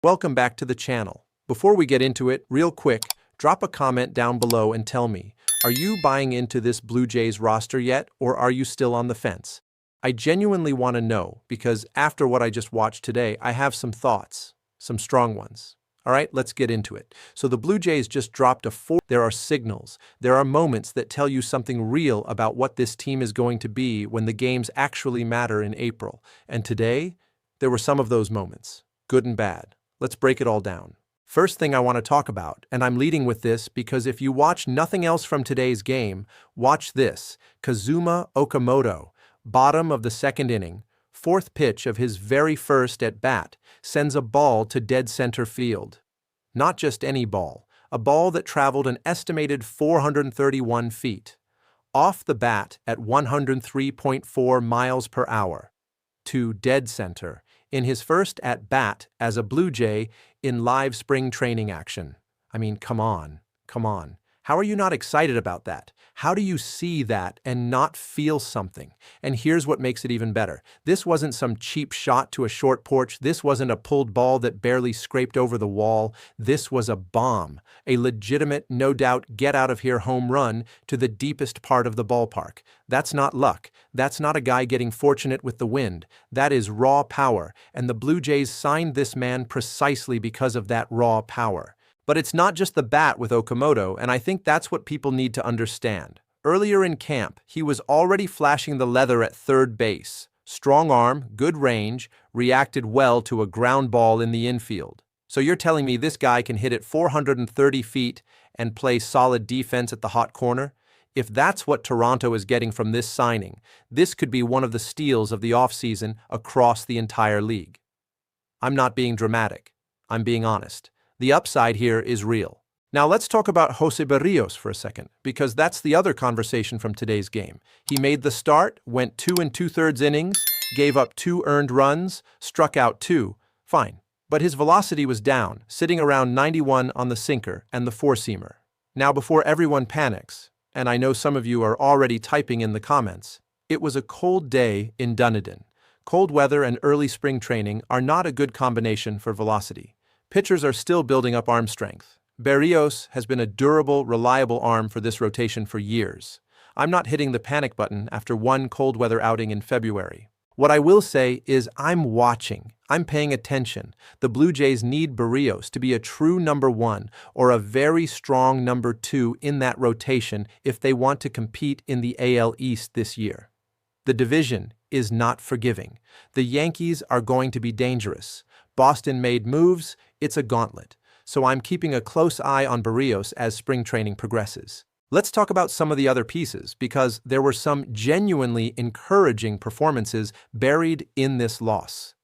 Welcome back to the channel. Before we get into it, real quick, drop a comment down below and tell me, are you buying into this Blue Jays roster yet, or are you still on the fence? I genuinely want to know, because after what I just watched today, I have some thoughts, some strong ones. All right, let's get into it. So the Blue Jays just dropped a 4. There are signals. There are moments that tell you something real about what this team is going to be when the games actually matter in April. And today, there were some of those moments, good and bad. Let's break it all down. First thing I want to talk about, and I'm leading with this because if you watch nothing else from today's game, watch this. Kazuma Okamoto, bottom of the second inning, fourth pitch of his very first at-bat, sends a ball to dead center field. Not just any ball, a ball that traveled an estimated 431 feet. Off the bat at 103.4 miles per hour. To dead center, in his first at-bat as a Blue Jay in live spring training action. I mean, come on. How are you not excited about that? How do you see that and not feel something? And here's what makes it even better. This wasn't some cheap shot to a short porch. This wasn't a pulled ball that barely scraped over the wall. This was a bomb, a legitimate, no doubt, get-out-of-here home run to the deepest part of the ballpark. That's not luck. That's not a guy getting fortunate with the wind. That is raw power, and the Blue Jays signed this man precisely because of that raw power. But it's not just the bat with Okamoto, and I think that's what people need to understand. Earlier in camp, he was already flashing the leather at third base. Strong arm, good range, reacted well to a ground ball in the infield. So you're telling me this guy can hit it 430 feet and play solid defense at the hot corner? If that's what Toronto is getting from this signing, this could be one of the steals of the offseason across the entire league. I'm not being dramatic. I'm being honest. The upside here is real. Now let's talk about José Berríos for a second, because that's the other conversation from today's game. He made the start, went 2 2/3 innings, gave up 2 earned runs, struck out 2. Fine. But his velocity was down, sitting around 91 on the sinker and the four-seamer. Now before everyone panics, and I know some of you are already typing in the comments, it was a cold day in Dunedin. Cold weather and early spring training are not a good combination for velocity. Pitchers are still building up arm strength. Berrios has been a durable, reliable arm for this rotation for years. I'm not hitting the panic button after one cold weather outing in February. What I will say is I'm watching. I'm paying attention. The Blue Jays need Berrios to be a true number 1 or a very strong number 2 in that rotation if they want to compete in the AL East this year. The division is not forgiving. The Yankees are going to be dangerous. Boston made moves. It's a gauntlet. So I'm keeping a close eye on Berrios as spring training progresses. Let's talk about some of the other pieces, because there were some genuinely encouraging performances buried in this loss.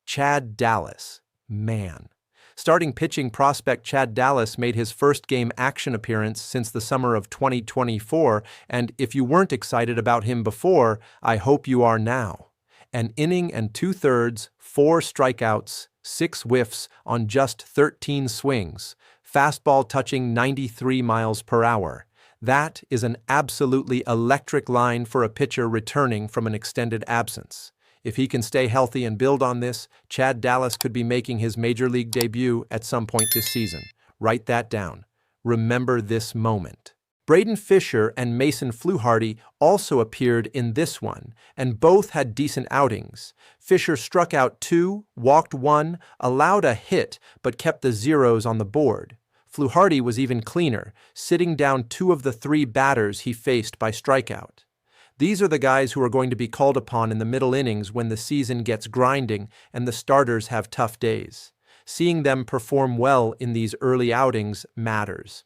Chad Dallas. Man. Starting pitching prospect Chad Dallas made his first game action appearance since the summer of 2024, and if you weren't excited about him before, I hope you are now. An inning and 2/3, 4 strikeouts, 6 whiffs on just 13 swings, fastball touching 93 miles per hour. That is an absolutely electric line for a pitcher returning from an extended absence. If he can stay healthy and build on this, Chad Dallas could be making his major league debut at some point this season. Write that down. Remember this moment. Braden Fisher and Mason Fluharty also appeared in this one, and both had decent outings. Fisher struck out 2, walked 1, allowed a hit, but kept the zeros on the board. Fluharty was even cleaner, sitting down 2 of the 3 batters he faced by strikeout. These are the guys who are going to be called upon in the middle innings when the season gets grinding and the starters have tough days. Seeing them perform well in these early outings matters.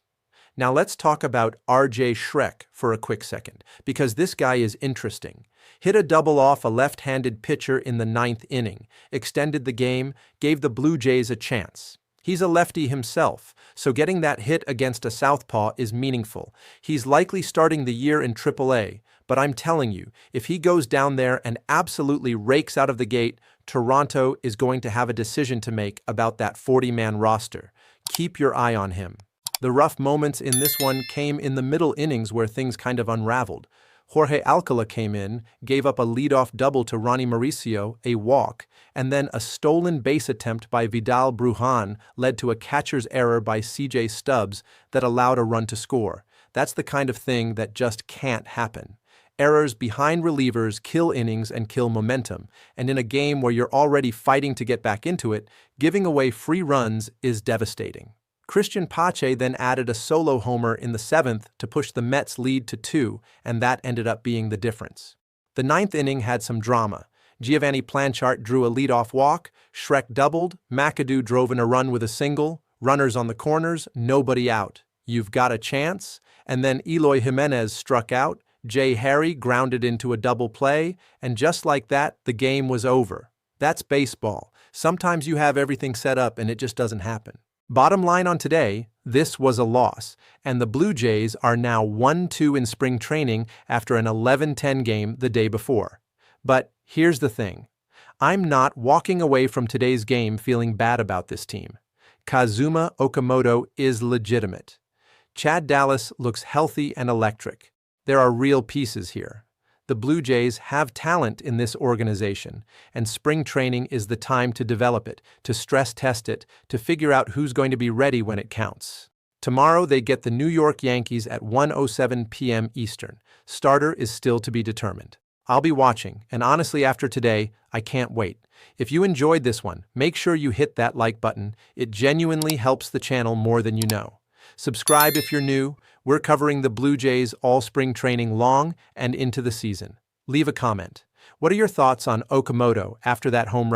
Now let's talk about RJ Schreck for a quick second, because this guy is interesting. Hit a double off a left-handed pitcher in the 9th inning, extended the game, gave the Blue Jays a chance. He's a lefty himself, so getting that hit against a southpaw is meaningful. He's likely starting the year in AAA, but I'm telling you, if he goes down there and absolutely rakes out of the gate, Toronto is going to have a decision to make about that 40-man roster. Keep your eye on him. The rough moments in this one came in the middle innings where things kind of unraveled. Jorge Alcala came in, gave up a leadoff double to Ronnie Mauricio, a walk, and then a stolen base attempt by Vidal Brujan led to a catcher's error by CJ Stubbs that allowed a run to score. That's the kind of thing that just can't happen. Errors behind relievers kill innings and kill momentum, and in a game where you're already fighting to get back into it, giving away free runs is devastating. Christian Pache then added a solo homer in the 7th to push the Mets' lead to 2, and that ended up being the difference. The 9th inning had some drama. Giovanni Planchart drew a leadoff walk, Shrek doubled, McAdoo drove in a run with a single, runners on the corners, nobody out. You've got a chance? And then Eloy Jimenez struck out, Jay Harry grounded into a double play, and just like that, the game was over. That's baseball. Sometimes you have everything set up and it just doesn't happen. Bottom line on today, this was a loss, and the Blue Jays are now 1-2 in spring training after an 11-10 game the day before. But here's the thing. I'm not walking away from today's game feeling bad about this team. Kazuma Okamoto is legitimate. Chad Dallas looks healthy and electric. There are real pieces here. The Blue Jays have talent in this organization, and spring training is the time to develop it, to stress test it, to figure out who's going to be ready when it counts. Tomorrow they get the New York Yankees at 1:07 p.m. Eastern. Starter is still to be determined. I'll be watching, and honestly after today, I can't wait. If you enjoyed this one, make sure you hit that like button. It genuinely helps the channel more than you know. Subscribe if you're new. We're covering the Blue Jays all spring training long and into the season. Leave a comment. What are your thoughts on Okamoto after that home run